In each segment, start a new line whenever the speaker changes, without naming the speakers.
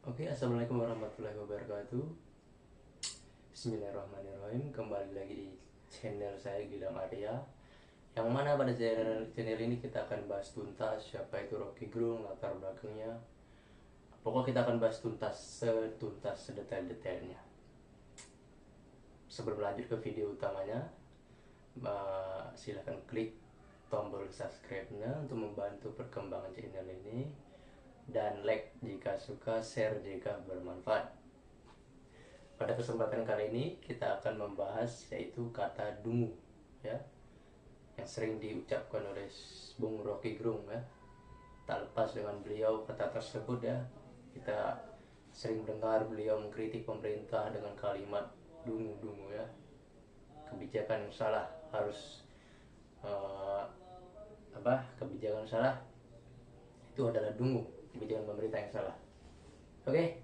Oke, assalamualaikum warahmatullahi wabarakatuh. Bismillahirrahmanirrahim. Kembali lagi di channel saya Gilang Arya. Yang mana pada channel ini kita akan bahas tuntas siapa itu Rocky Gerung, latar belakangnya. Pokoknya kita akan bahas tuntas sedetail-detailnya. Sebelum lanjut ke video utamanya, silahkan klik tombol subscribe-nya untuk membantu perkembangan channel ini, dan like jika suka, share jika bermanfaat. Pada kesempatan kali ini kita akan membahas yaitu kata dungu, ya, yang sering diucapkan oleh Bung Rocky Gerung, ya. Tak lepas dengan beliau kata tersebut, ya, kita sering mendengar beliau mengkritik pemerintah dengan kalimat dungu-dungu, ya. Kebijakan yang salah harus kebijakan salah itu adalah dungu, kebijakan pemerintah yang salah. Oke.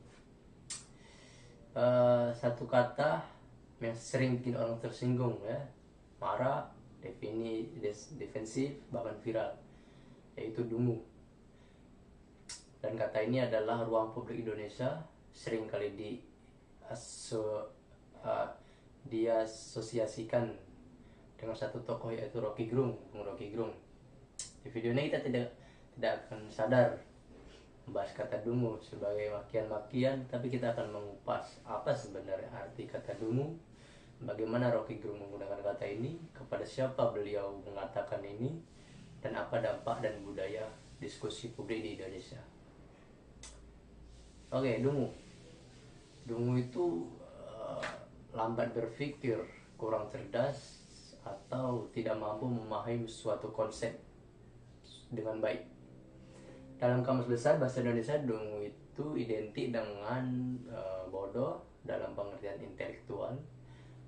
Satu kata yang sering bikin orang tersinggung, ya, marah, defensif, bahkan viral, yaitu dungu. Dan kata ini adalah ruang publik Indonesia sering kali diasosiasikan dengan satu tokoh yaitu Rocky Gerung, Bung Rocky Gerung. Di video ini kita tidak akan sadar membahas kata dungu sebagai makian-makian, tapi kita akan mengupas apa sebenarnya arti kata dungu, bagaimana Rocky Gerung menggunakan kata ini, kepada siapa beliau mengatakan ini, dan apa dampak dan budaya diskusi publik di Indonesia. Oke, dungu. Dungu itu lambat berpikir, kurang cerdas, atau tidak mampu memahami suatu konsep dengan baik. Dalam kamus besar bahasa Indonesia, dungu itu identik dengan bodoh dalam pengertian intelektual,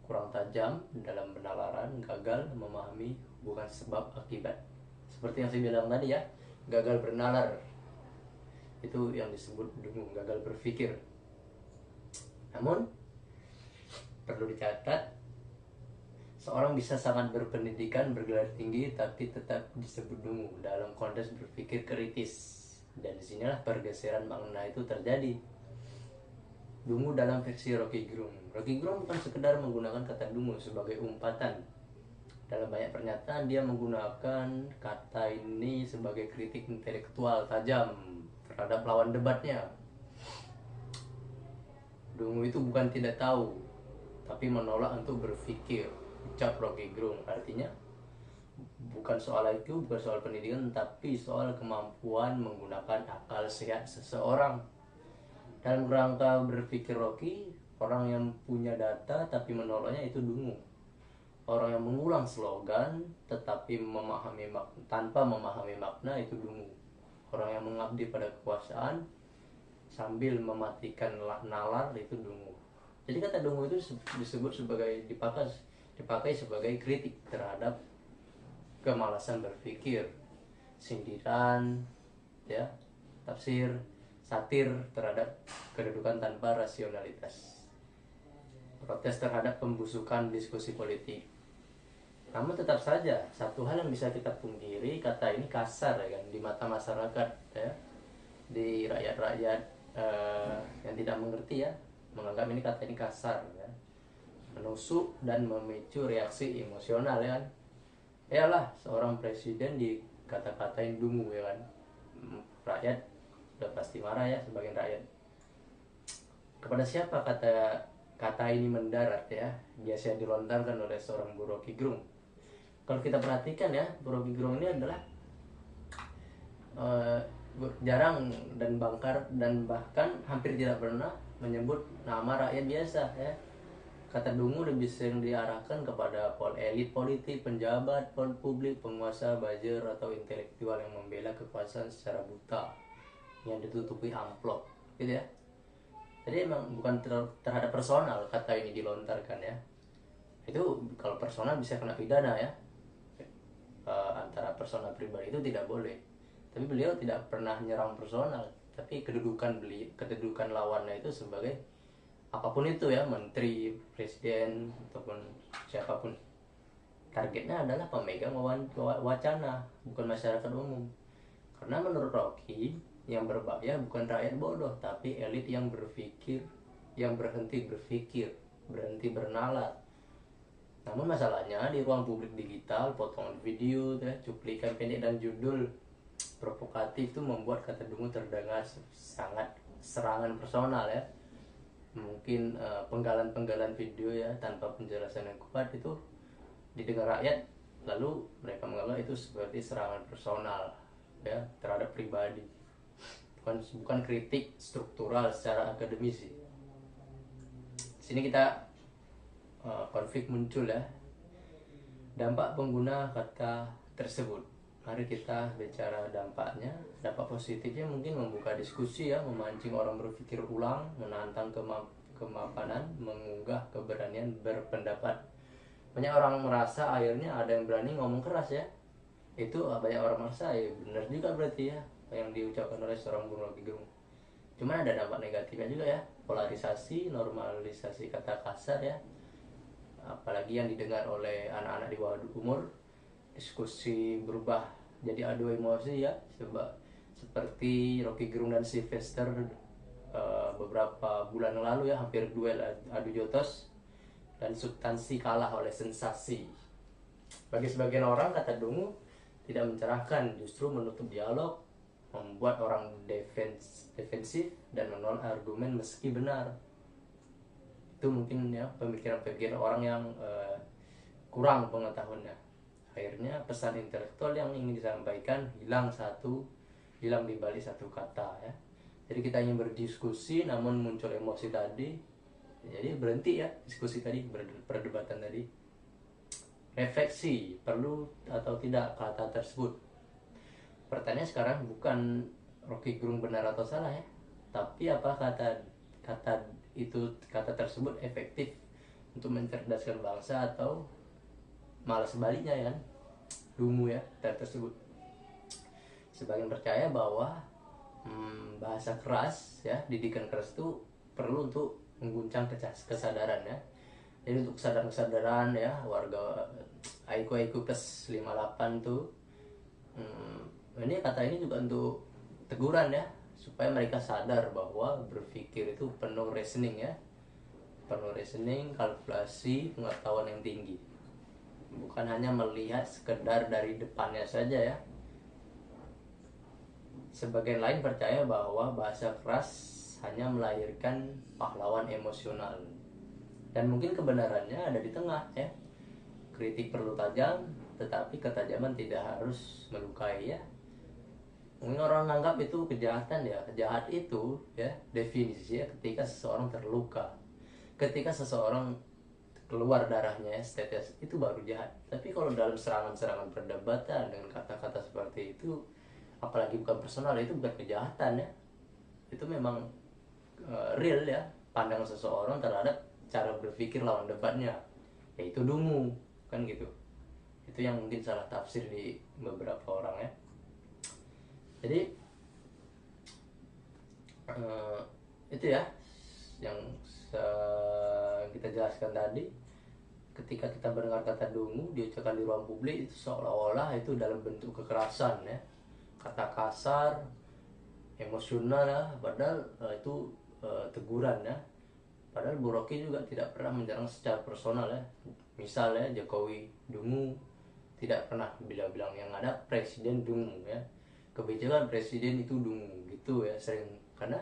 kurang tajam dalam penalaran, gagal memahami hubungan sebab akibat. Seperti yang saya bilang tadi, ya, gagal bernalar itu yang disebut dungu, gagal berpikir. Namun perlu dicatat, seorang bisa sangat berpendidikan, bergelar tinggi, tapi tetap disebut dungu dalam konteks berpikir kritis. Dan disinilah pergeseran makna itu terjadi. Dungu dalam versi Rocky Gerung. Rocky Gerung bukan sekedar menggunakan kata dungu sebagai umpatan. Dalam banyak pernyataan dia menggunakan kata ini sebagai kritik intelektual tajam terhadap lawan debatnya. Dungu itu bukan tidak tahu, tapi menolak untuk berpikir, ucap Rocky Gerung. Artinya bukan soal IQ, bukan soal pendidikan, tapi soal kemampuan menggunakan akal sehat seseorang. Dalam rangka berpikir Rocky, orang yang punya data tapi menolaknya itu dungu. Orang yang mengulang slogan tetapi tanpa memahami makna itu dungu. Orang yang mengabdi pada kekuasaan sambil mematikan nalar itu dungu. Jadi kata dungu itu disebut sebagai dipakai sebagai kritik terhadap kemalasan berpikir, sindiran, ya, tafsir, satir terhadap kedudukan tanpa rasionalitas, protes terhadap pembusukan diskusi politik. Namun tetap saja satu hal yang bisa kita pungkiri, kata ini kasar, ya kan, di mata masyarakat, ya, di rakyat-rakyat yang tidak mengerti, ya, menganggap ini kata ini kasar, ya, menusuk dan memicu reaksi emosional, ya kan. Yalah, seorang presiden dikata-katain dungu, ya kan. Rakyat udah pasti marah, ya, sebagian rakyat. Kepada siapa kata ini mendarat, ya, biasanya dilontarkan oleh seorang Bu Rocky Gerung. Kalau kita perhatikan, ya, Bu Rocky Gerung ini adalah jarang dan bangkar dan bahkan hampir tidak pernah menyebut nama rakyat biasa, ya. Kata dungu lebih sering diarahkan kepada elit politik, penjabat, publik, penguasa, buzzer, atau intelektual yang membela kekuasaan secara buta, yang ditutupi amplop, gitu, ya. Jadi emang bukan terhadap personal kata ini dilontarkan, ya. Itu kalau personal bisa kena pidana, ya. Antara personal pribadi itu tidak boleh. Tapi beliau tidak pernah nyerang personal, tapi kedudukan lawannya itu sebagai apapun itu, ya, menteri, presiden, ataupun siapapun. Targetnya adalah pemegang wacana, bukan masyarakat umum. Karena menurut Rocky, Yang berbahaya bukan rakyat bodoh, tapi elit yang berpikir, yang berhenti berpikir, berhenti bernalar. Namun masalahnya di ruang publik digital, potongan video, cuplikan pendek dan judul provokatif itu membuat kata Dungu terdengar sangat serangan personal ya. Mungkin penggalan-penggalan video ya tanpa penjelasan yang kuat itu didengar rakyat, lalu mereka menganggap itu seperti serangan personal ya terhadap pribadi, bukan kritik struktural secara akademis sih. Sini kita konflik muncul ya, dampak pengguna kata tersebut. Mari kita bicara dampaknya. Dampak positifnya mungkin membuka diskusi ya, memancing orang berpikir ulang, menantang kemapanan, mengunggah keberanian berpendapat. Banyak orang merasa akhirnya ada yang berani ngomong keras ya. Itu banyak orang merasa ya benar juga berarti ya yang diucapkan oleh seorang Bung Rocky Gerung. Cuman ada dampak negatifnya juga ya, polarisasi, normalisasi kata kasar ya, apalagi yang didengar oleh anak-anak di bawah umur. Diskusi berubah jadi adu emosi ya, seperti Rocky Gerung dan Sylvester beberapa bulan lalu ya, hampir duel adu jotos dan substansi kalah oleh sensasi. Bagi sebagian orang kata Dungu tidak mencerahkan, justru menutup dialog, membuat orang defensif dan menolak argumen meski benar. Itu mungkin ya pemikiran-pemikiran orang yang kurang pengetahuannya. Akhirnya pesan intelektual yang ingin disampaikan hilang di balik satu kata ya. Jadi kita ingin berdiskusi namun muncul emosi tadi, jadi berhenti ya diskusi tadi, perdebatan tadi. Refleksi, perlu atau tidak kata tersebut. Pertanyaan sekarang bukan Rocky Gerung benar atau salah ya, tapi apa kata tersebut efektif untuk mencerdaskan bangsa atau malah sebaliknya ya kan, Dungu ya tersebut. Sebagian percaya bahwa bahasa keras ya, didikan keras itu perlu untuk mengguncang kesadaran ya. Jadi untuk kesadaran ya warga IQ plus 58 tuh, ini kata ini juga untuk teguran ya, supaya mereka sadar bahwa berpikir itu penuh reasoning ya, penuh reasoning, kalkulasi, pengetahuan yang tinggi, bukan hanya melihat sekedar dari depannya saja ya. Sebagian lain percaya bahwa bahasa keras hanya melahirkan pahlawan emosional, dan mungkin kebenarannya ada di tengah ya. Kritik perlu tajam, tetapi ketajaman tidak harus melukai ya. Mungkin orang menganggap itu kejahatan ya. Jahat itu ya definisinya ketika seseorang terluka, ketika seseorang keluar darahnya ya, tetes, itu baru jahat. Tapi kalau dalam serangan-serangan perdebatan dengan kata-kata seperti itu, apalagi bukan personal, itu bukan kejahatan ya. Itu memang real ya, pandangan seseorang terhadap cara berpikir lawan debatnya, yaitu Dungu kan gitu. Itu yang mungkin salah tafsir di beberapa orang ya. Jadi itu ya yang kita jelaskan tadi. Ketika kita mendengar kata Dungu diucapkan di ruang publik, itu seolah-olah itu dalam bentuk kekerasan ya, kata kasar, emosional ya, padahal itu teguran ya. Padahal Bu Rocky juga tidak pernah menyerang secara personal ya. Misalnya Jokowi Dungu, tidak pernah bilang yang ada presiden Dungu ya, kebijakan presiden itu Dungu gitu ya, sering. Karena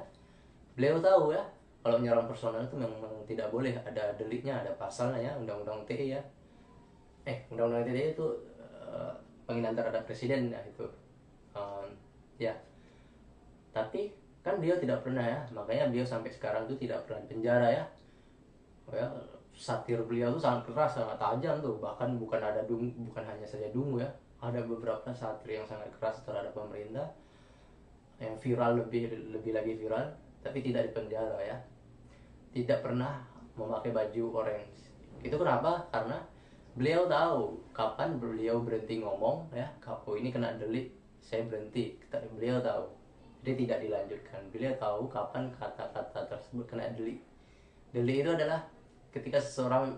beliau tahu ya kalau menyerang personal itu memang tidak boleh, ada deliknya, ada pasalnya ya, undang-undang TE ya. Undang-undang TE itu penghinaan terhadap presiden ya itu. Ya. Tapi kan beliau tidak pernah ya, makanya beliau sampai sekarang itu tidak pernah penjara ya. Satir beliau tuh sangat keras, sangat tajam tuh, bahkan bukan hanya saja Dungu ya, ada beberapa satir yang sangat keras terhadap pemerintah, yang viral, lebih lagi viral, tapi tidak dipenjara ya, tidak pernah memakai baju orange. Itu kenapa? Karena beliau tahu kapan beliau berhenti ngomong ya, oh ini kena delik, saya berhenti. Beliau tahu, jadi tidak dilanjutkan. Beliau tahu kapan kata-kata tersebut kena delik. Delik itu adalah ketika seseorang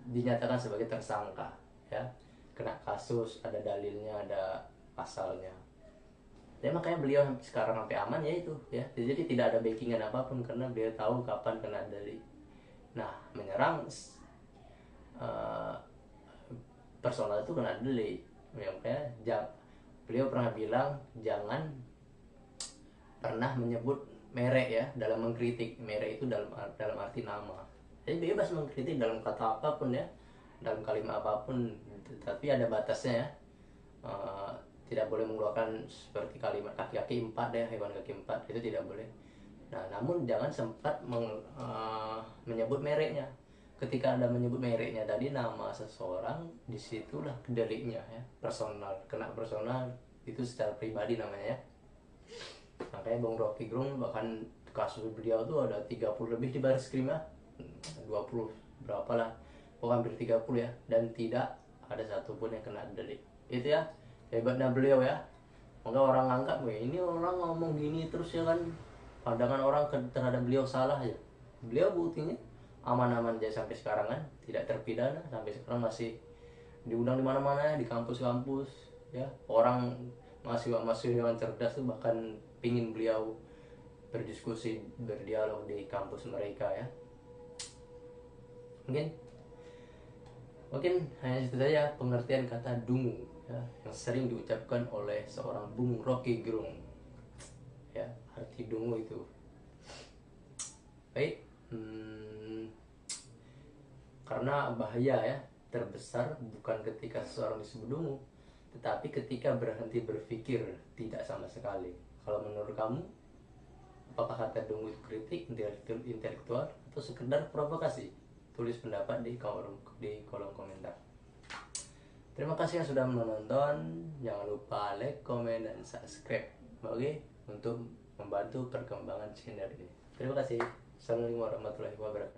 dinyatakan sebagai tersangka ya, kena kasus, ada dalilnya, ada pasalnya. Ya makanya beliau sampai sekarang sampai aman ya itu ya. Jadi tidak ada backingan apapun karena beliau tahu kapan kena delik. Nah, menyerang eh, personal itu kena delik. Ya, makanya beliau pernah bilang jangan pernah menyebut merek ya dalam mengkritik. Merek itu dalam arti nama. Jadi bebas mengkritik dalam kata apapun ya, dalam kalimat apapun, tapi ada batasnya ya. Eh, tidak boleh mengeluarkan seperti kalimat kaki-kaki empat ya, hewan kaki empat itu tidak boleh. Nah, namun jangan sempat menyebut mereknya. Ketika Anda menyebut mereknya tadi, nama seseorang, disitulah deliknya ya, personal, kena personal itu secara pribadi namanya ya. Makanya Bung Rocky Gerung bahkan kasus beliau tuh ada 30 lebih di baris krim ya, 20 berapa lah, pokoknya hampir 30 ya, dan tidak ada satupun yang kena delik. Itu ya hebatnya beliau ya. Maka orang anggap, ini orang ngomong gini terus ya kan, pandangan orang terhadap beliau salah ya. Beliau buktinya aman-aman aja sampai sekarang kan, tidak terpidana, sampai sekarang masih diundang di mana-mana di kampus-kampus ya. Orang mahasiswa yang cerdas tuh bahkan pingin beliau berdiskusi, berdialog di kampus mereka ya. Mungkin hanya itu saja pengertian kata dungu ya, yang sering diucapkan oleh seorang Bung Rocky Gerung ya. Arti dungu itu baik, karena bahaya ya terbesar bukan ketika seseorang disebut dungu, tetapi ketika berhenti berpikir tidak sama sekali. Kalau menurut kamu, apakah kata dungu itu kritik, intelektual, atau sekedar provokasi? Tulis pendapat di kolom komentar. Terima kasih yang sudah menonton. Jangan lupa like, komen, dan subscribe, oke, untuk membantu perkembangan channel ini. Terima kasih. Assalamualaikum warahmatullahi wabarakatuh.